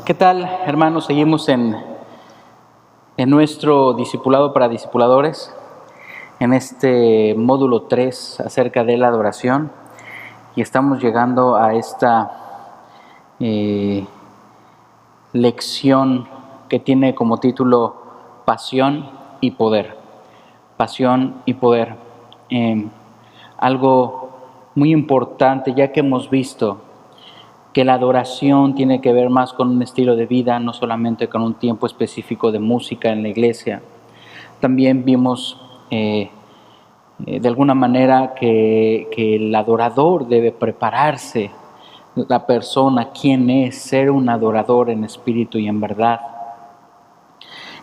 ¿Qué tal, hermanos? Seguimos en nuestro discipulado para discipuladores, en este módulo 3 acerca de la adoración, y estamos llegando a esta lección que tiene como título Pasión y Poder. Pasión y Poder. Algo muy importante, ya que hemos visto que la adoración tiene que ver más con un estilo de vida, no solamente con un tiempo específico de música en la iglesia. También vimos de alguna manera que el adorador debe prepararse, la persona, quién es, ser un adorador en espíritu y en verdad.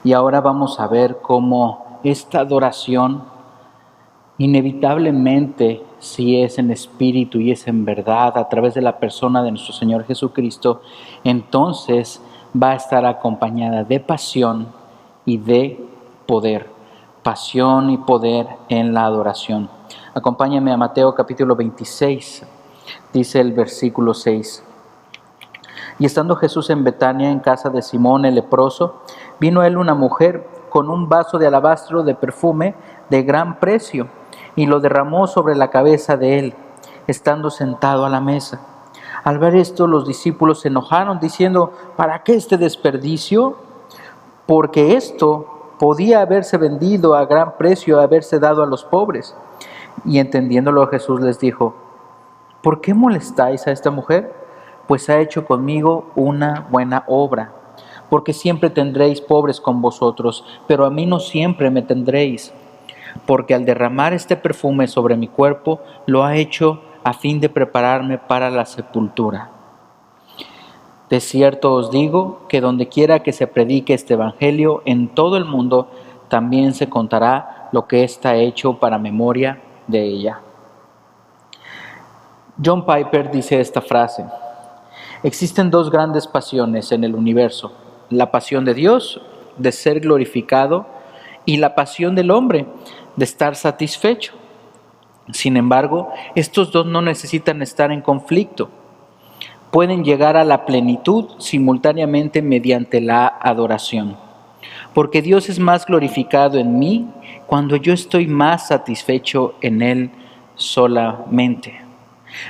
Y ahora vamos a ver cómo esta adoración, inevitablemente, si es en espíritu y es en verdad, a través de la persona de nuestro Señor Jesucristo, entonces va a estar acompañada de pasión y de poder. Pasión y poder en la adoración. Acompáñame a Mateo capítulo 26, dice el versículo 6. Y estando Jesús en Betania, en casa de Simón el leproso, vino a él una mujer con un vaso de alabastro de perfume de gran precio, y lo derramó sobre la cabeza de él, estando sentado a la mesa. Al ver esto, los discípulos se enojaron, diciendo: ¿para qué este desperdicio? Porque esto podía haberse vendido a gran precio, haberse dado a los pobres. Y entendiéndolo, Jesús les dijo: ¿por qué molestáis a esta mujer? Pues ha hecho conmigo una buena obra. Porque siempre tendréis pobres con vosotros, pero a mí no siempre me tendréis. Porque al derramar este perfume sobre mi cuerpo, lo ha hecho a fin de prepararme para la sepultura. De cierto os digo que donde quiera que se predique este evangelio en todo el mundo, también se contará lo que está hecho para memoria de ella. John Piper dice esta frase: existen dos grandes pasiones en el universo, la pasión de Dios de ser glorificado y la pasión del hombre de estar satisfecho. Sin embargo, estos dos no necesitan estar en conflicto. Pueden llegar a la plenitud simultáneamente mediante la adoración. Porque Dios es más glorificado en mí cuando yo estoy más satisfecho en Él solamente.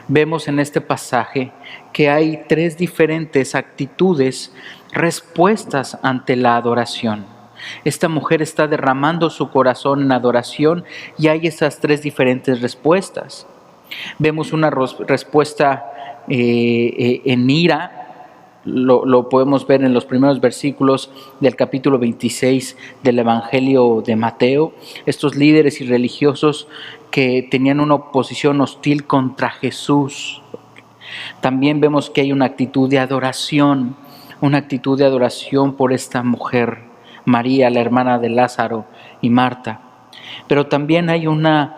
Vemos en este pasaje que hay tres diferentes actitudes, respuestas ante la adoración. Esta mujer está derramando su corazón en adoración y hay esas tres diferentes respuestas. Vemos una respuesta en ira, lo podemos ver en los primeros versículos del capítulo 26 del Evangelio de Mateo. Estos líderes y religiosos que tenían una oposición hostil contra Jesús. También vemos que hay una actitud de adoración por esta mujer, María, la hermana de Lázaro y Marta. Pero también hay una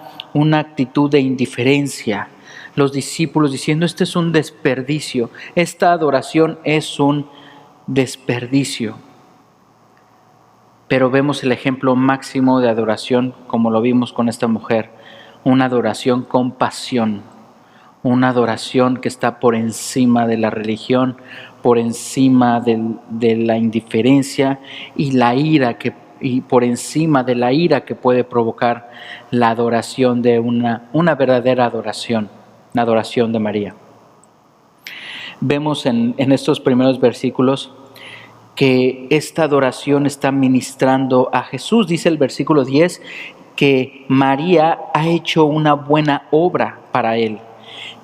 actitud de indiferencia. Los discípulos diciendo: este es un desperdicio, esta adoración es un desperdicio. Pero vemos el ejemplo máximo de adoración, como lo vimos con esta mujer, una adoración con pasión, una adoración que está por encima de la religión, por encima de la indiferencia y la ira y por encima de la ira que puede provocar la adoración de una verdadera adoración, la adoración de María. Vemos en estos primeros versículos que esta adoración está ministrando a Jesús. Dice el versículo 10 que María ha hecho una buena obra para Él,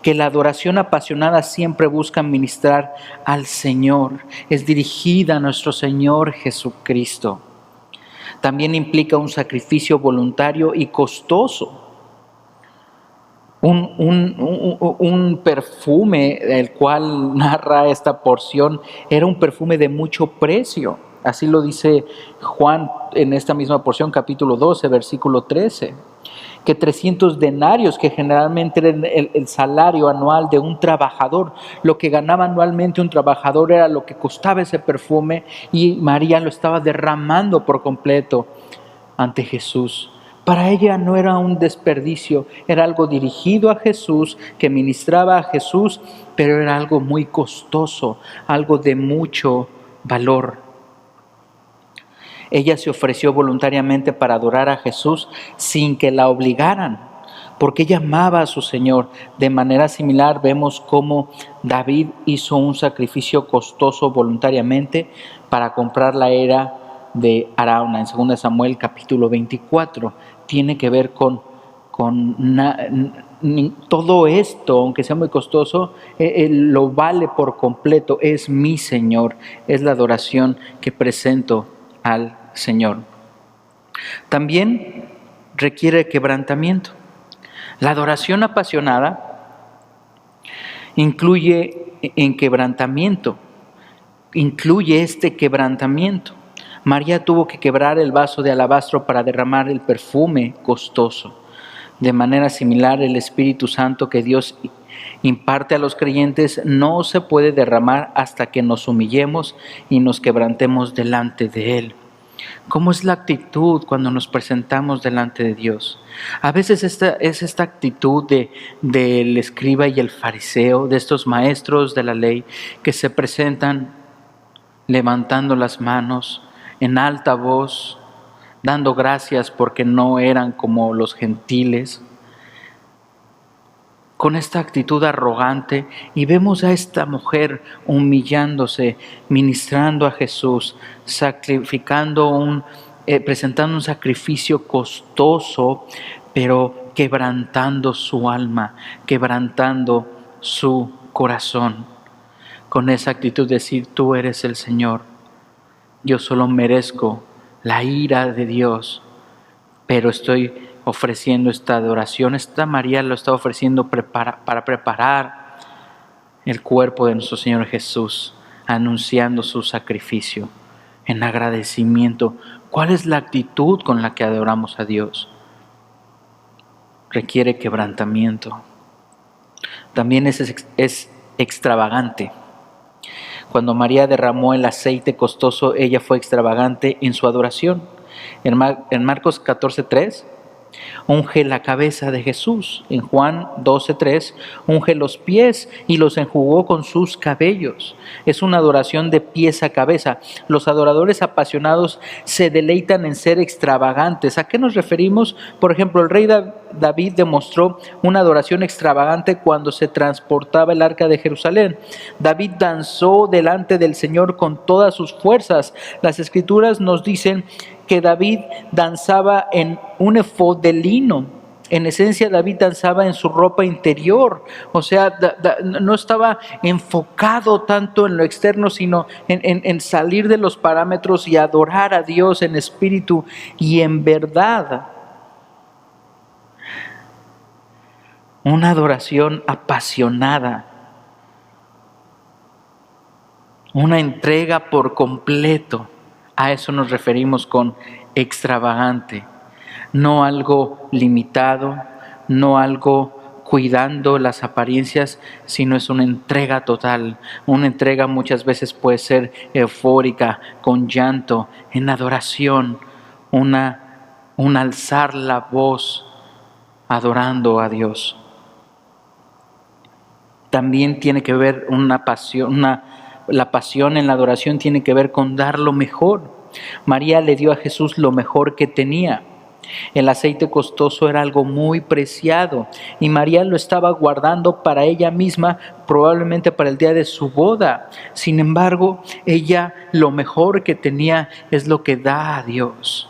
que la adoración apasionada siempre busca ministrar al Señor, es dirigida a nuestro Señor Jesucristo. También implica un sacrificio voluntario y costoso. Un perfume, el cual narra esta porción, era un perfume de mucho precio. Así lo dice Juan en esta misma porción, capítulo 12, versículo 13. Que 300 denarios, que generalmente era el salario anual de un trabajador, lo que ganaba anualmente un trabajador era lo que costaba ese perfume, y María lo estaba derramando por completo ante Jesús. Para ella no era un desperdicio, era algo dirigido a Jesús, que ministraba a Jesús, pero era algo muy costoso, algo de mucho valor. Ella se ofreció voluntariamente para adorar a Jesús sin que la obligaran, porque ella amaba a su Señor. De manera similar vemos cómo David hizo un sacrificio costoso voluntariamente para comprar la era de Arauna. En 2 Samuel capítulo 24 tiene que ver con todo esto, aunque sea muy costoso, lo vale por completo. Es mi Señor, es la adoración que presento al Señor. También requiere quebrantamiento. La adoración apasionada incluye este quebrantamiento. María tuvo que quebrar el vaso de alabastro para derramar el perfume costoso. De manera similar, el Espíritu Santo que Dios imparte a los creyentes no se puede derramar hasta que nos humillemos y nos quebrantemos delante de Él. ¿Cómo es la actitud cuando nos presentamos delante de Dios? A veces esta actitud del escriba y el fariseo, de estos maestros de la ley que se presentan levantando las manos en alta voz, dando gracias porque no eran como los gentiles, con esta actitud arrogante, y vemos a esta mujer humillándose, ministrando a Jesús, presentando un sacrificio costoso, pero quebrantando su alma, quebrantando su corazón. Con esa actitud decir, tú eres el Señor, yo solo merezco la ira de Dios, pero estoy ofreciendo esta adoración. Esta María lo está ofreciendo para preparar el cuerpo de nuestro Señor Jesús, anunciando su sacrificio en agradecimiento. ¿Cuál es la actitud con la que adoramos a Dios? Requiere quebrantamiento. También es extravagante. Cuando María derramó el aceite costoso, ella fue extravagante en su adoración. En Marcos 14:3, unge la cabeza de Jesús. En Juan 12:3, unge los pies y los enjugó con sus cabellos. Es una adoración de pies a cabeza. Los adoradores apasionados se deleitan en ser extravagantes. ¿A qué nos referimos? Por ejemplo, el rey David demostró una adoración extravagante cuando se transportaba el arca de Jerusalén. David danzó delante del Señor con todas sus fuerzas. Las Escrituras nos dicen que David danzaba en un efod de lino. En esencia, David danzaba en su ropa interior. O sea, no estaba enfocado tanto en lo externo, sino en salir de los parámetros y adorar a Dios en espíritu y en verdad. Una adoración apasionada. Una entrega por completo. A eso nos referimos con extravagante, no algo limitado, no algo cuidando las apariencias, sino es una entrega total. Una entrega muchas veces puede ser eufórica, con llanto, en adoración, un alzar la voz adorando a Dios. También tiene que ver una pasión, la pasión en la adoración tiene que ver con dar lo mejor. María le dio a Jesús lo mejor que tenía. El aceite costoso era algo muy preciado y María lo estaba guardando para ella misma, probablemente para el día de su boda. Sin embargo, ella lo mejor que tenía es lo que da a Dios.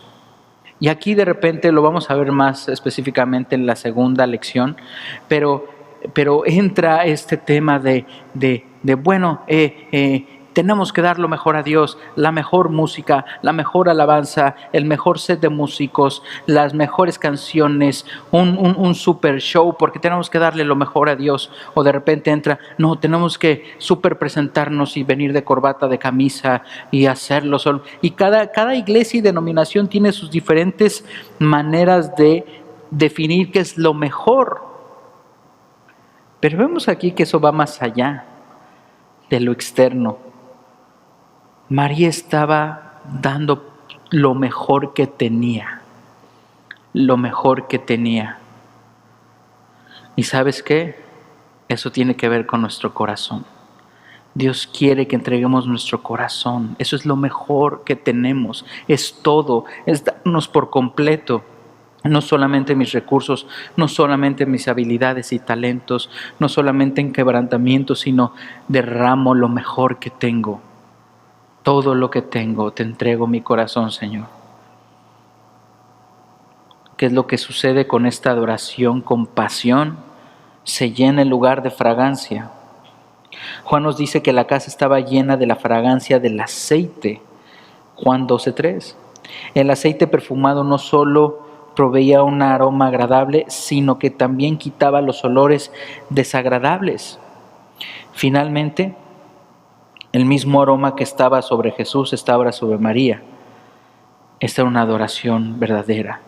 Y aquí de repente lo vamos a ver más específicamente en la segunda lección, pero entra este tema tenemos que dar lo mejor a Dios, la mejor música, la mejor alabanza, el mejor set de músicos, las mejores canciones, un super show, porque tenemos que darle lo mejor a Dios. O de repente entra, no, tenemos que super presentarnos y venir de corbata, de camisa y hacerlo solo. Y cada iglesia y denominación tiene sus diferentes maneras de definir qué es lo mejor. Pero vemos aquí que eso va más allá de lo externo. María estaba dando lo mejor que tenía, lo mejor que tenía. ¿Y sabes qué? Eso tiene que ver con nuestro corazón. Dios quiere que entreguemos nuestro corazón. Eso es lo mejor que tenemos. Es todo. Es darnos por completo. No solamente mis recursos, no solamente mis habilidades y talentos, no solamente en quebrantamiento, sino derramo lo mejor que tengo. Todo lo que tengo, te entrego mi corazón, Señor. ¿Qué es lo que sucede con esta adoración con pasión? Se llena el lugar de fragancia. Juan nos dice que la casa estaba llena de la fragancia del aceite. Juan 12:3. El aceite perfumado no solo proveía un aroma agradable, sino que también quitaba los olores desagradables. Finalmente, el mismo aroma que estaba sobre Jesús estaba sobre María. Esta era una adoración verdadera.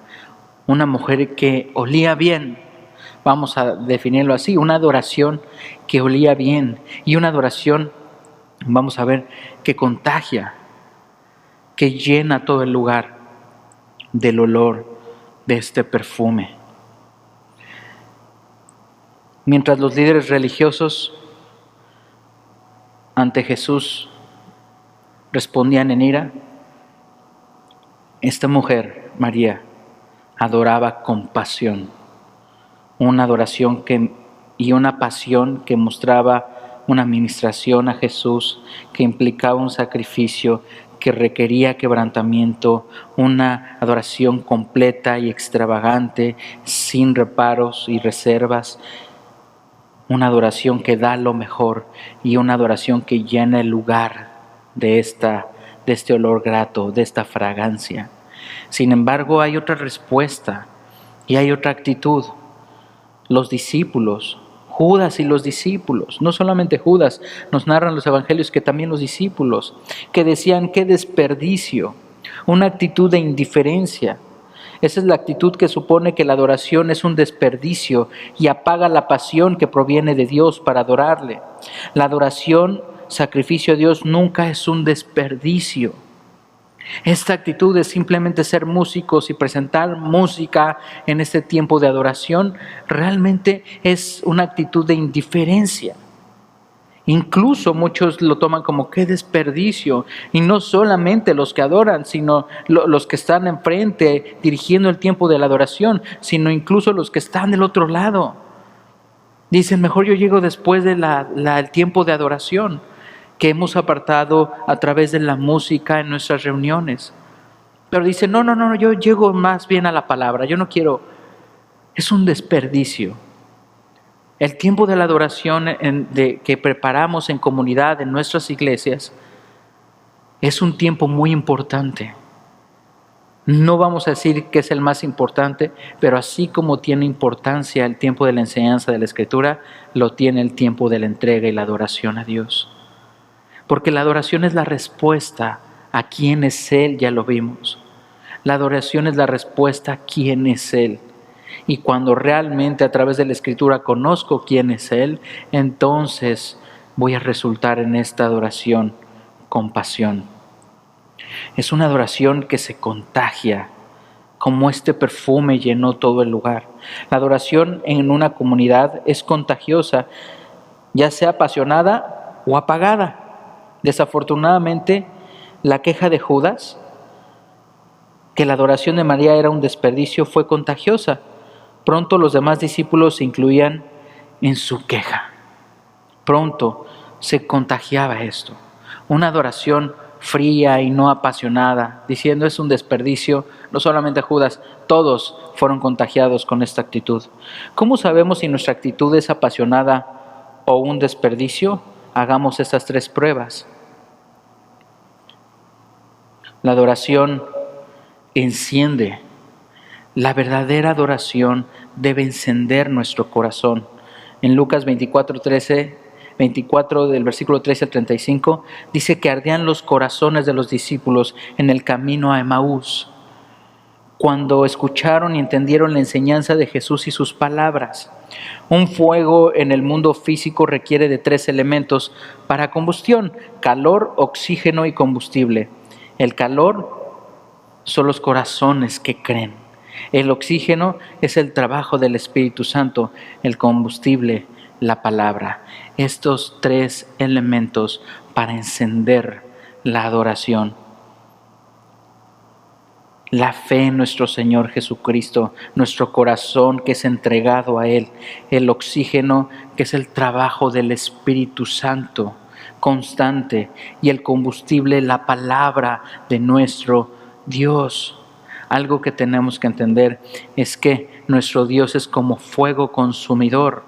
Una mujer que olía bien, vamos a definirlo así, una adoración que olía bien y una adoración, vamos a ver, que contagia, que llena todo el lugar del olor de este perfume. Mientras los líderes religiosos ante Jesús respondían en ira, esta mujer, María, adoraba con pasión, una adoración y una pasión que mostraba una administración a Jesús, que implicaba un sacrificio, que requería quebrantamiento, una adoración completa y extravagante, sin reparos y reservas, una adoración que da lo mejor y una adoración que llena el lugar de este olor grato, de esta fragancia. Sin embargo, hay otra respuesta y hay otra actitud. Los discípulos, Judas y los discípulos, no solamente Judas, nos narran los evangelios que también los discípulos, que decían qué desperdicio, una actitud de indiferencia. Esa es la actitud que supone que la adoración es un desperdicio y apaga la pasión que proviene de Dios para adorarle. La adoración, sacrificio a Dios, nunca es un desperdicio. Esta actitud de simplemente ser músicos y presentar música en este tiempo de adoración realmente es una actitud de indiferencia. Incluso muchos lo toman como qué desperdicio, y no solamente los que adoran, sino los que están enfrente dirigiendo el tiempo de la adoración, sino incluso los que están del otro lado. Dicen, mejor yo llego después del tiempo de adoración que hemos apartado a través de la música en nuestras reuniones. Pero dicen, no, yo llego más bien a la palabra, yo no quiero, es un desperdicio. El tiempo de la adoración que preparamos en comunidad, en nuestras iglesias, es un tiempo muy importante. No vamos a decir que es el más importante, pero así como tiene importancia el tiempo de la enseñanza de la Escritura, lo tiene el tiempo de la entrega y la adoración a Dios. Porque la adoración es la respuesta a quién es Él, ya lo vimos. La adoración es la respuesta a quién es Él. Y cuando realmente a través de la Escritura conozco quién es Él, entonces voy a resultar en esta adoración con pasión. Es una adoración que se contagia, como este perfume llenó todo el lugar. La adoración en una comunidad es contagiosa, ya sea apasionada o apagada. Desafortunadamente, la queja de Judas, que la adoración de María era un desperdicio, fue contagiosa. Pronto los demás discípulos se incluían en su queja. Pronto se contagiaba esto. Una adoración fría y no apasionada, diciendo es un desperdicio. No solamente Judas, todos fueron contagiados con esta actitud. ¿Cómo sabemos si nuestra actitud es apasionada o un desperdicio? Hagamos estas 3 pruebas. La adoración enciende. La verdadera adoración debe encender nuestro corazón. En Lucas 24 del versículo 13 al 35, dice que ardían los corazones de los discípulos en el camino a Emaús, cuando escucharon y entendieron la enseñanza de Jesús y sus palabras. Un fuego en el mundo físico requiere de 3 elementos para combustión: calor, oxígeno y combustible. El calor son los corazones que creen. El oxígeno es el trabajo del Espíritu Santo. El combustible la palabra. Estos tres elementos para encender la adoración. La fe en nuestro Señor Jesucristo, nuestro corazón que es entregado a Él, el oxígeno que es el trabajo del Espíritu Santo constante y el combustible, la palabra de nuestro Dios. Algo que tenemos que entender es que nuestro Dios es como fuego consumidor.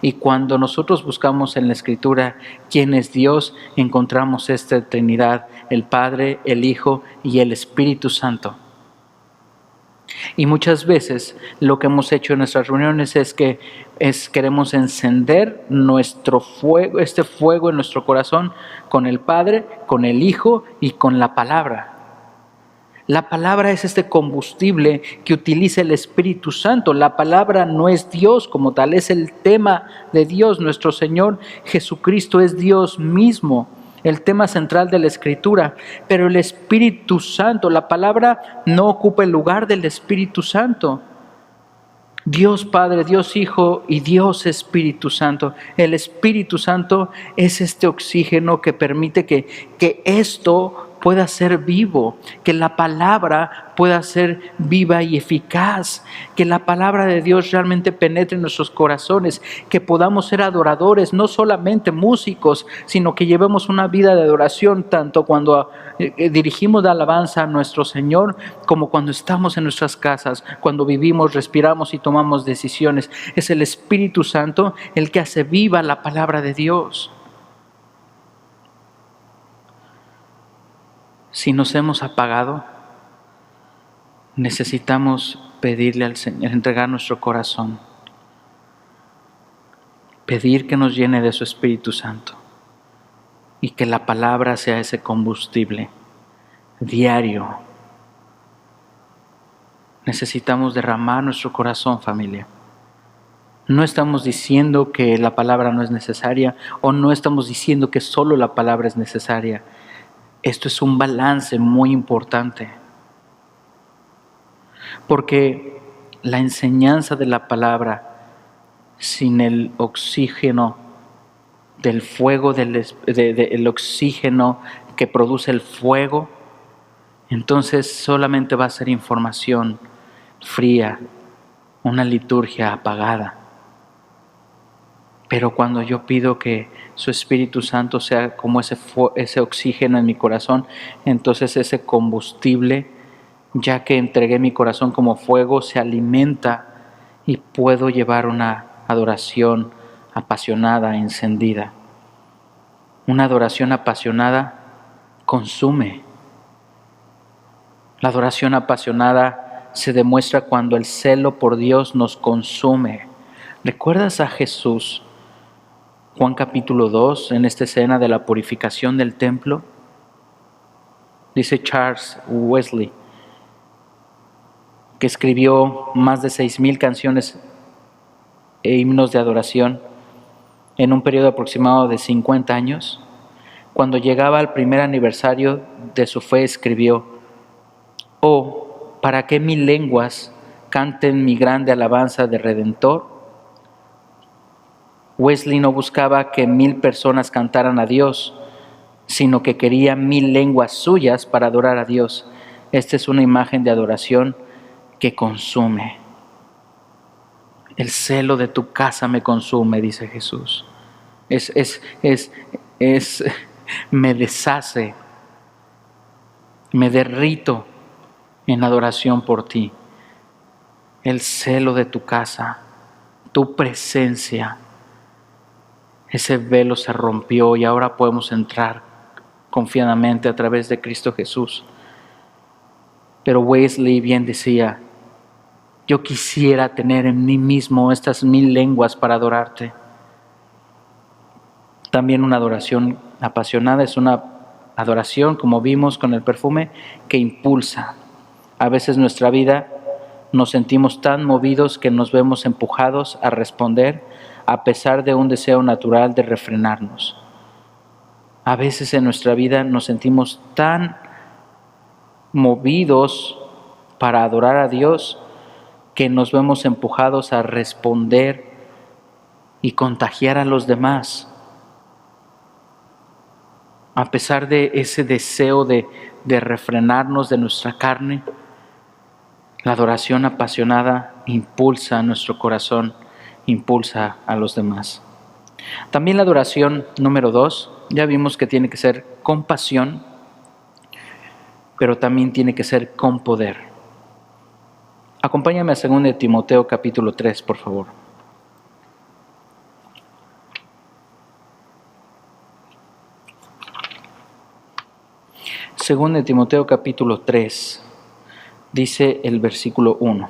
Y cuando nosotros buscamos en la Escritura quién es Dios, encontramos esta Trinidad, el Padre, el Hijo y el Espíritu Santo. Y muchas veces lo que hemos hecho en nuestras reuniones es que queremos encender nuestro fuego, este fuego en nuestro corazón con el Padre, con el Hijo y con la palabra. La palabra es este combustible que utiliza el Espíritu Santo. La palabra no es Dios como tal, es el tema de Dios. Nuestro Señor Jesucristo es Dios mismo, el tema central de la Escritura. Pero el Espíritu Santo, la palabra no ocupa el lugar del Espíritu Santo. Dios Padre, Dios Hijo y Dios Espíritu Santo. El Espíritu Santo es este oxígeno que permite que esto pueda ser vivo, que la palabra pueda ser viva y eficaz, que la palabra de Dios realmente penetre en nuestros corazones, que podamos ser adoradores, no solamente músicos, sino que llevemos una vida de adoración, tanto cuando dirigimos la alabanza a nuestro Señor, como cuando estamos en nuestras casas, cuando vivimos, respiramos y tomamos decisiones. Es el Espíritu Santo el que hace viva la palabra de Dios. Si nos hemos apagado, necesitamos pedirle al Señor, entregar nuestro corazón, pedir que nos llene de su Espíritu Santo y que la palabra sea ese combustible diario. Necesitamos derramar nuestro corazón, familia. No estamos diciendo que la palabra no es necesaria o no estamos diciendo que solo la palabra es necesaria. Esto es un balance muy importante, porque la enseñanza de la palabra sin el oxígeno del fuego, el oxígeno que produce el fuego, entonces solamente va a ser información fría, una liturgia apagada. Pero cuando yo pido que su Espíritu Santo sea como ese oxígeno en mi corazón, entonces ese combustible, ya que entregué mi corazón como fuego, se alimenta y puedo llevar una adoración apasionada, encendida. Una adoración apasionada consume. La adoración apasionada se demuestra cuando el celo por Dios nos consume. ¿Recuerdas a Jesús? Juan capítulo 2, en esta escena de la purificación del templo, dice Charles Wesley, que escribió más de 6,000 canciones e himnos de adoración en un periodo aproximado de 50 años. Cuando llegaba al primer aniversario de su fe, escribió: «Oh, ¿para qué 1,000 lenguas canten mi grande alabanza de Redentor?». Wesley no buscaba que 1,000 personas cantaran a Dios, sino que quería 1,000 lenguas suyas para adorar a Dios. Esta es una imagen de adoración que consume. El celo de tu casa me consume, dice Jesús. Me deshace, me derrito en adoración por ti. El celo de tu casa, tu presencia. Ese velo se rompió y ahora podemos entrar confiadamente a través de Cristo Jesús. Pero Wesley bien decía: yo quisiera tener en mí mismo estas 1,000 lenguas para adorarte. También una adoración apasionada es una adoración, como vimos con el perfume, que impulsa. A veces nuestra vida nos sentimos tan movidos que nos vemos empujados a responder a pesar de un deseo natural de refrenarnos. A veces en nuestra vida nos sentimos tan movidos para adorar a Dios que nos vemos empujados a responder y contagiar a los demás. A pesar de ese deseo de refrenarnos de nuestra carne, la adoración apasionada impulsa a nuestro corazón, impulsa a los demás. También la adoración número 2, ya vimos que tiene que ser con pasión, pero también tiene que ser con poder. Acompáñame a 2 Timoteo capítulo 3, por favor. 2 Timoteo capítulo 3, dice el versículo 1.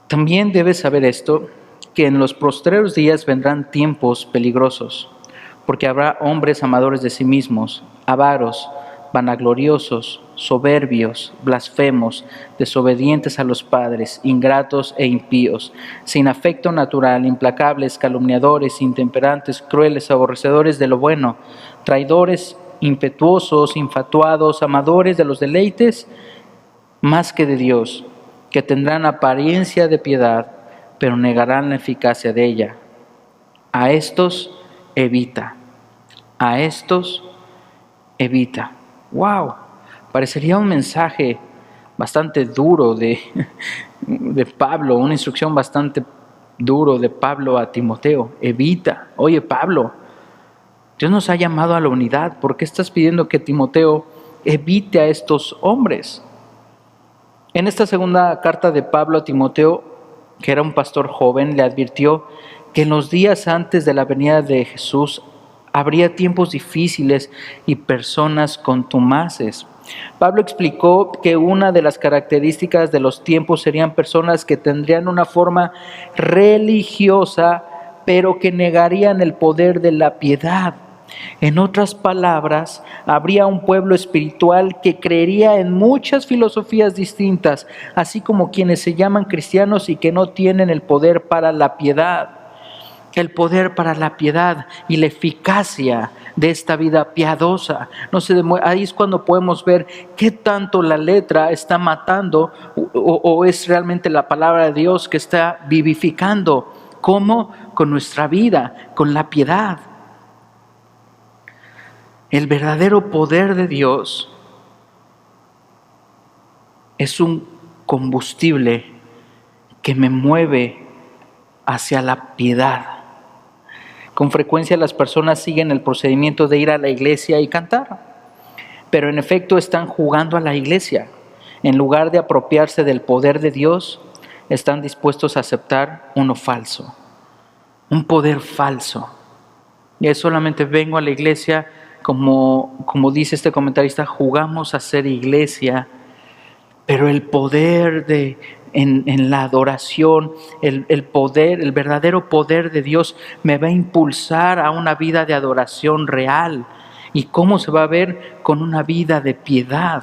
También debes saber esto, que en los postreros días vendrán tiempos peligrosos, porque habrá hombres amadores de sí mismos, avaros, vanagloriosos, soberbios, blasfemos, desobedientes a los padres, ingratos e impíos, sin afecto natural, implacables, calumniadores, intemperantes, crueles, aborrecedores de lo bueno, traidores, impetuosos, infatuados, amadores de los deleites más que de Dios, que tendrán apariencia de piedad, pero negarán la eficacia de ella. A estos evita. A estos evita. ¡Wow! Parecería un mensaje bastante duro de Pablo, una instrucción bastante duro de Pablo a Timoteo. Evita. Oye, Pablo, Dios nos ha llamado a la unidad. ¿Por qué estás pidiendo que Timoteo evite a estos hombres? En esta segunda carta de Pablo a Timoteo, que era un pastor joven, le advirtió que en los días antes de la venida de Jesús habría tiempos difíciles y personas contumaces. Pablo explicó que una de las características de los tiempos serían personas que tendrían una forma religiosa, pero que negarían el poder de la piedad. En otras palabras, habría un pueblo espiritual que creería en muchas filosofías distintas, así como quienes se llaman cristianos y que no tienen el poder para la piedad. El poder para la piedad y la eficacia de esta vida piadosa. Ahí es cuando podemos ver qué tanto la letra está matando o es realmente la palabra de Dios que está vivificando. ¿Cómo? Con nuestra vida, con la piedad. El verdadero poder de Dios es un combustible que me mueve hacia la piedad. Con frecuencia las personas siguen el procedimiento de ir a la iglesia y cantar, pero en efecto están jugando a la iglesia. En lugar de apropiarse del poder de Dios, están dispuestos a aceptar uno falso, un poder falso. Y es solamente vengo a la iglesia, como dice este comentarista, jugamos a ser iglesia, pero el poder en la adoración, el poder, el verdadero poder de Dios me va a impulsar a una vida de adoración real. ¿Y cómo se va a ver? Con una vida de piedad,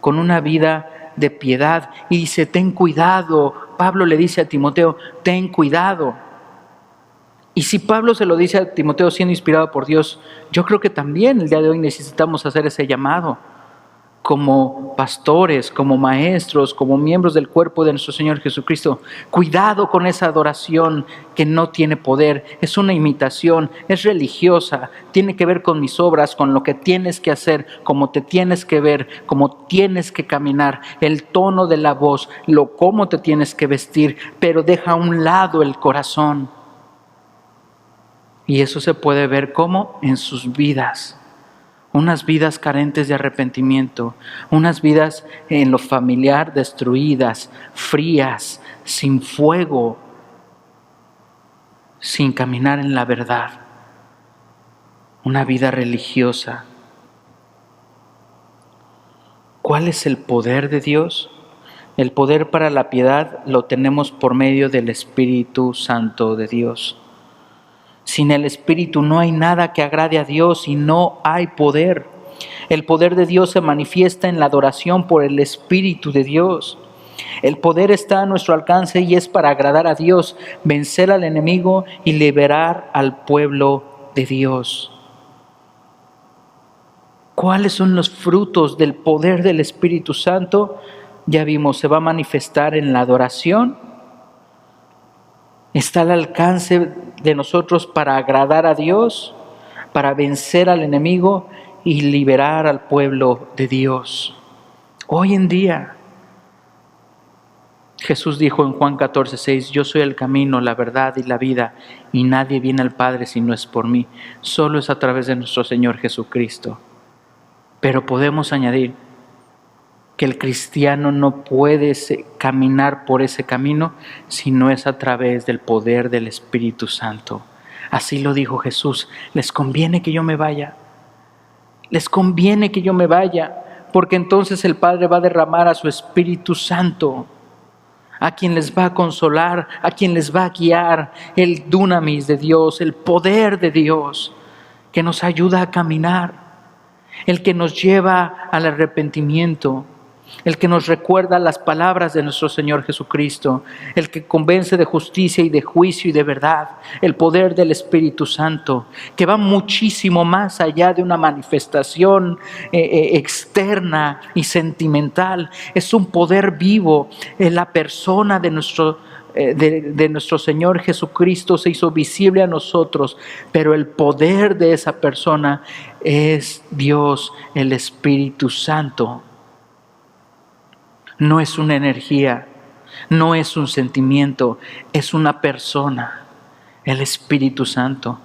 con una vida de piedad. Y dice, ten cuidado. Pablo le dice a Timoteo, ten cuidado. Y si Pablo se lo dice a Timoteo siendo inspirado por Dios, yo creo que también el día de hoy necesitamos hacer ese llamado. Como pastores, como maestros, como miembros del cuerpo de nuestro Señor Jesucristo. Cuidado con esa adoración que no tiene poder, es una imitación, es religiosa, tiene que ver con mis obras, con lo que tienes que hacer, cómo te tienes que ver, cómo tienes que caminar, el tono de la voz, cómo te tienes que vestir, pero deja a un lado el corazón. Y eso se puede ver como en sus vidas. Unas vidas carentes de arrepentimiento, unas vidas en lo familiar destruidas, frías, sin fuego, sin caminar en la verdad. Una vida religiosa. ¿Cuál es el poder de Dios? El poder para la piedad lo tenemos por medio del Espíritu Santo de Dios. Sin el Espíritu no hay nada que agrade a Dios y no hay poder. El poder de Dios se manifiesta en la adoración por el Espíritu de Dios. El poder está a nuestro alcance y es para agradar a Dios, vencer al enemigo y liberar al pueblo de Dios. ¿Cuáles son los frutos del poder del Espíritu Santo? Ya vimos, se va a manifestar en la adoración, está al alcance de nosotros para agradar a Dios, para vencer al enemigo y liberar al pueblo de Dios. Hoy en día, Jesús dijo en Juan 14:6, yo soy el camino, la verdad y la vida, y nadie viene al Padre si no es por mí. Solo es a través de nuestro Señor Jesucristo. Pero podemos añadir que el cristiano no puede caminar por ese camino si no es a través del poder del Espíritu Santo. Así lo dijo Jesús, les conviene que yo me vaya. Les conviene que yo me vaya, porque entonces el Padre va a derramar a su Espíritu Santo, a quien les va a consolar, a quien les va a guiar, el dunamis de Dios, el poder de Dios, que nos ayuda a caminar, el que nos lleva al arrepentimiento, el que nos recuerda las palabras de nuestro Señor Jesucristo, el que convence de justicia y de juicio y de verdad, el poder del Espíritu Santo, que va muchísimo más allá de una manifestación externa y sentimental. Es un poder vivo. En la persona de nuestro Señor Jesucristo se hizo visible a nosotros, pero el poder de esa persona es Dios, el Espíritu Santo. No es una energía, no es un sentimiento, es una persona, el Espíritu Santo,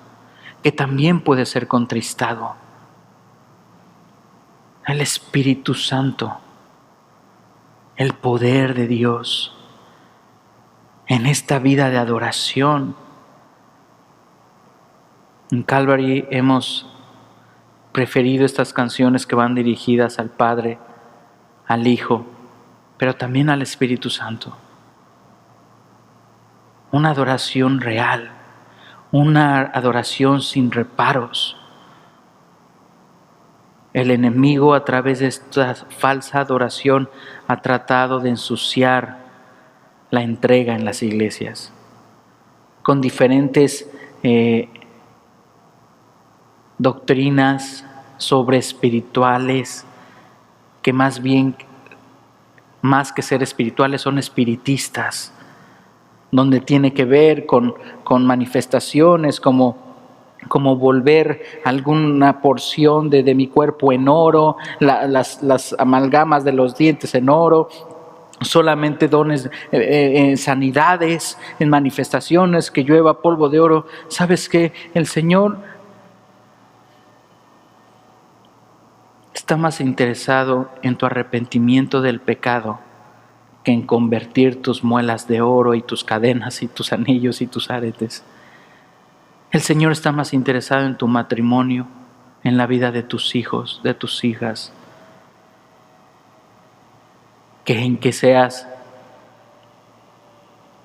que también puede ser contristado. El Espíritu Santo, el poder de Dios en esta vida de adoración. En Calvary hemos preferido estas canciones que van dirigidas al Padre, al Hijo, pero también al Espíritu Santo. Una adoración real, una adoración sin reparos. El enemigo, a través de esta falsa adoración, ha tratado de ensuciar la entrega en las iglesias con diferentes doctrinas sobre espirituales que más que ser espirituales son espiritistas, donde tiene que ver con manifestaciones como volver alguna porción de mi cuerpo en oro, las amalgamas de los dientes en oro, solamente dones, sanidades, en manifestaciones, que llueva polvo de oro. ¿Sabes qué? El Señor está más interesado en tu arrepentimiento del pecado que en convertir tus muelas de oro y tus cadenas y tus anillos y tus aretes. El Señor está más interesado en tu matrimonio, en la vida de tus hijos, de tus hijas, que en que seas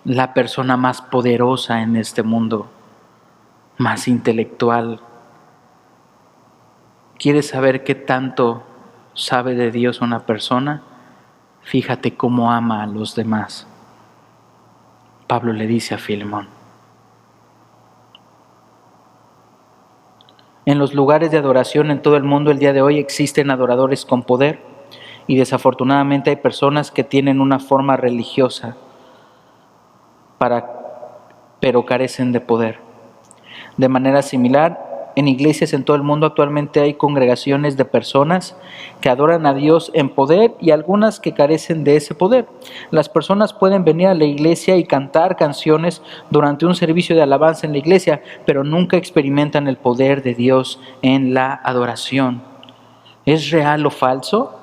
la persona más poderosa en este mundo, más intelectual. ¿Quieres saber qué tanto sabe de Dios una persona? Fíjate cómo ama a los demás. Pablo le dice a Filemón. En los lugares de adoración en todo el mundo el día de hoy existen adoradores con poder y desafortunadamente hay personas que tienen una forma religiosa, pero carecen de poder. De manera similar, en iglesias en todo el mundo actualmente hay congregaciones de personas que adoran a Dios en poder y algunas que carecen de ese poder. Las personas pueden venir a la iglesia y cantar canciones durante un servicio de alabanza en la iglesia, pero nunca experimentan el poder de Dios en la adoración. ¿Es real o falso?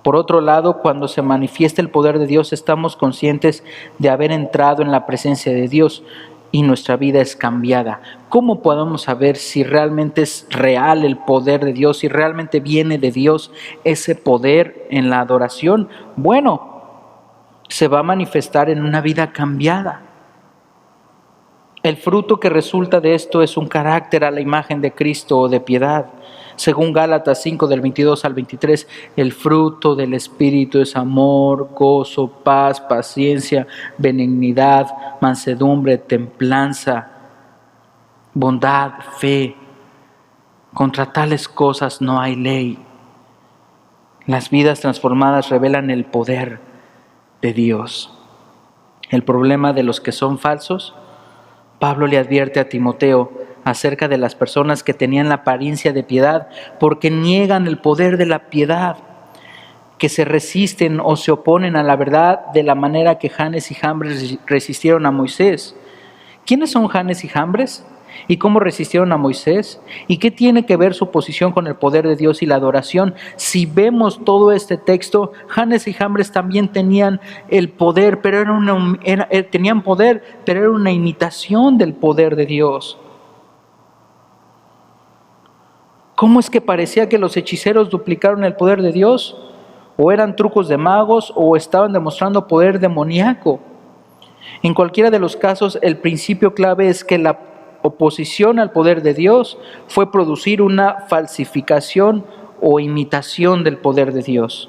Por otro lado, cuando se manifiesta el poder de Dios, estamos conscientes de haber entrado en la presencia de Dios y nuestra vida es cambiada. ¿Cómo podemos saber si realmente es real el poder de Dios, si realmente viene de Dios ese poder en la adoración? Bueno, se va a manifestar en una vida cambiada. El fruto que resulta de esto es un carácter a la imagen de Cristo o de piedad. Según Gálatas 5, del 22 al 23, el fruto del Espíritu es amor, gozo, paz, paciencia, benignidad, mansedumbre, templanza, bondad, fe. Contra tales cosas no hay ley. Las vidas transformadas revelan el poder de Dios. El problema de los que son falsos Pablo le advierte a Timoteo acerca de las personas que tenían la apariencia de piedad porque niegan el poder de la piedad, que se resisten o se oponen a la verdad de la manera que Janes y Jambres resistieron a Moisés. ¿Quiénes son Janes y Jambres? ¿Y cómo resistieron a Moisés? ¿Y qué tiene que ver su posición con el poder de Dios y la adoración? Si vemos todo este texto, Janes y Jambres también tenían el poder, pero tenían poder, pero era una imitación del poder de Dios. ¿Cómo es que parecía que los hechiceros duplicaron el poder de Dios? ¿O eran trucos de magos o estaban demostrando poder demoníaco? En cualquiera de los casos, el principio clave es que la oposición al poder de Dios fue producir una falsificación o imitación del poder de Dios.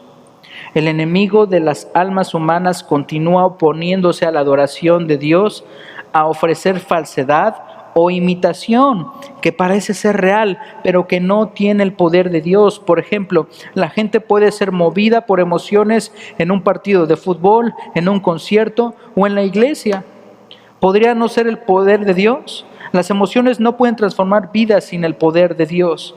El enemigo de las almas humanas continúa oponiéndose a la adoración de Dios, a ofrecer falsedad o imitación que parece ser real, pero que no tiene el poder de Dios. Por ejemplo, la gente puede ser movida por emociones en un partido de fútbol, en un concierto o en la iglesia. ¿Podría no ser el poder de Dios? Las emociones no pueden transformar vidas sin el poder de Dios.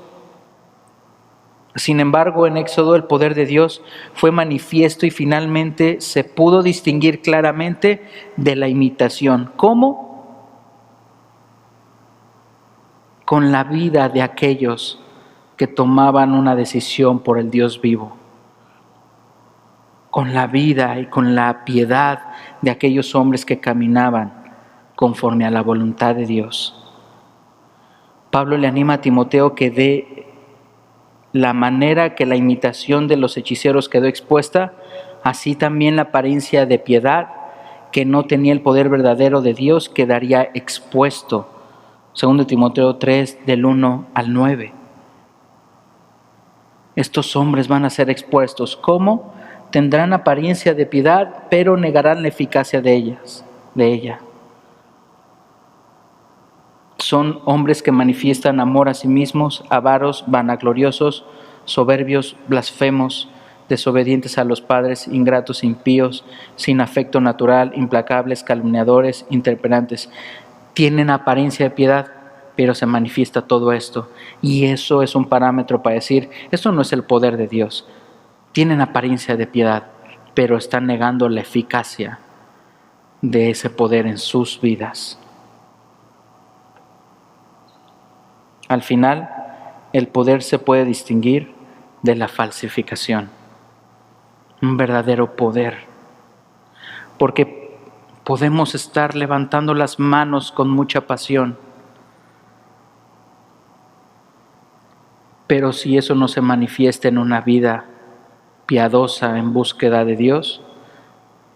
Sin embargo, en Éxodo el poder de Dios fue manifiesto y finalmente se pudo distinguir claramente de la imitación. ¿Cómo? Con la vida de aquellos que tomaban una decisión por el Dios vivo, con la vida y con la piedad de aquellos hombres que caminaban conforme a la voluntad de Dios. Pablo le anima a Timoteo que de la manera que la imitación de los hechiceros quedó expuesta, así también la apariencia de piedad que no tenía el poder verdadero de Dios quedaría expuesto. 2 Timoteo 3, del 1 al 9. Estos hombres van a ser expuestos. ¿Cómo? Tendrán apariencia de piedad, pero negarán la eficacia de ella. Son hombres que manifiestan amor a sí mismos, avaros, vanagloriosos, soberbios, blasfemos, desobedientes a los padres, ingratos, impíos, sin afecto natural, implacables, calumniadores, intemperantes. Tienen apariencia de piedad, pero se manifiesta todo esto. Y eso es un parámetro para decir, eso no es el poder de Dios. Tienen apariencia de piedad, pero están negando la eficacia de ese poder en sus vidas. Al final, el poder se puede distinguir de la falsificación. Un verdadero poder. Porque podemos estar levantando las manos con mucha pasión, pero si eso no se manifiesta en una vida piadosa en búsqueda de Dios,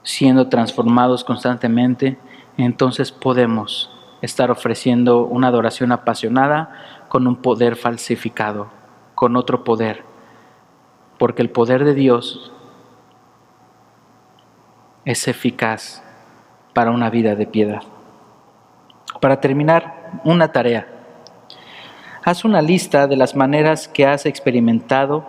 siendo transformados constantemente, entonces podemos estar ofreciendo una adoración apasionada con un poder falsificado, con otro poder, porque el poder de Dios es eficaz para una vida de piedad. Para terminar, una tarea. Haz una lista de las maneras que has experimentado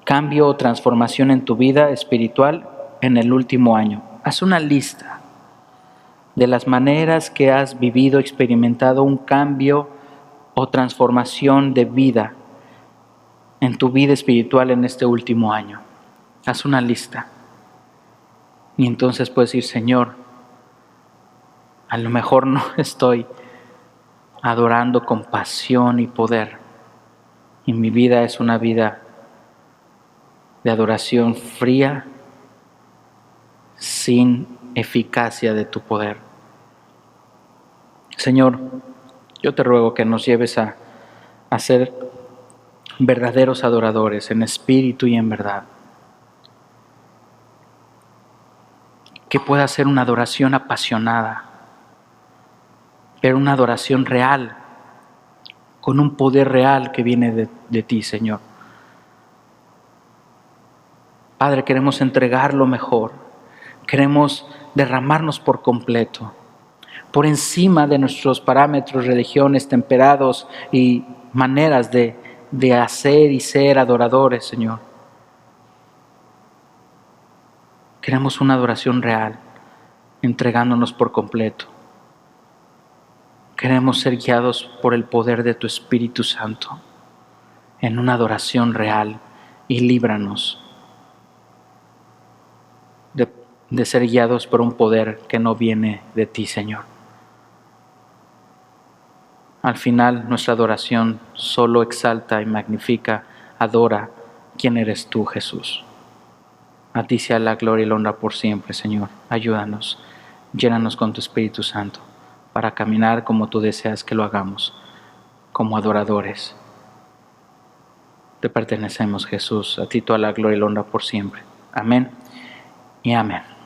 cambio o transformación en tu vida espiritual en el último año. Haz una lista de las maneras que has vivido, experimentado un cambio o transformación de vida en tu vida espiritual en este último año. Haz una lista. Y entonces puedes decir, Señor, a lo mejor no estoy adorando con pasión y poder. Y mi vida es una vida de adoración fría, sin eficacia de tu poder. Señor, yo te ruego que nos lleves a ser verdaderos adoradores en espíritu y en verdad. Que pueda ser una adoración apasionada, pero una adoración real, con un poder real que viene de ti, Señor. Padre, queremos entregar lo mejor, queremos derramarnos por completo, por encima de nuestros parámetros, religiones, temperados y maneras de hacer y ser adoradores, Señor. Queremos una adoración real, entregándonos por completo. Queremos ser guiados por el poder de tu Espíritu Santo en una adoración real, y líbranos de ser guiados por un poder que no viene de ti, Señor. Al final, nuestra adoración solo exalta y magnifica, adora quién eres tú, Jesús. A ti sea la gloria y la honra por siempre, Señor. Ayúdanos, llénanos con tu Espíritu Santo para caminar como tú deseas que lo hagamos, como adoradores. Te pertenecemos, Jesús. A ti toda la gloria y la honra por siempre. Amén y amén.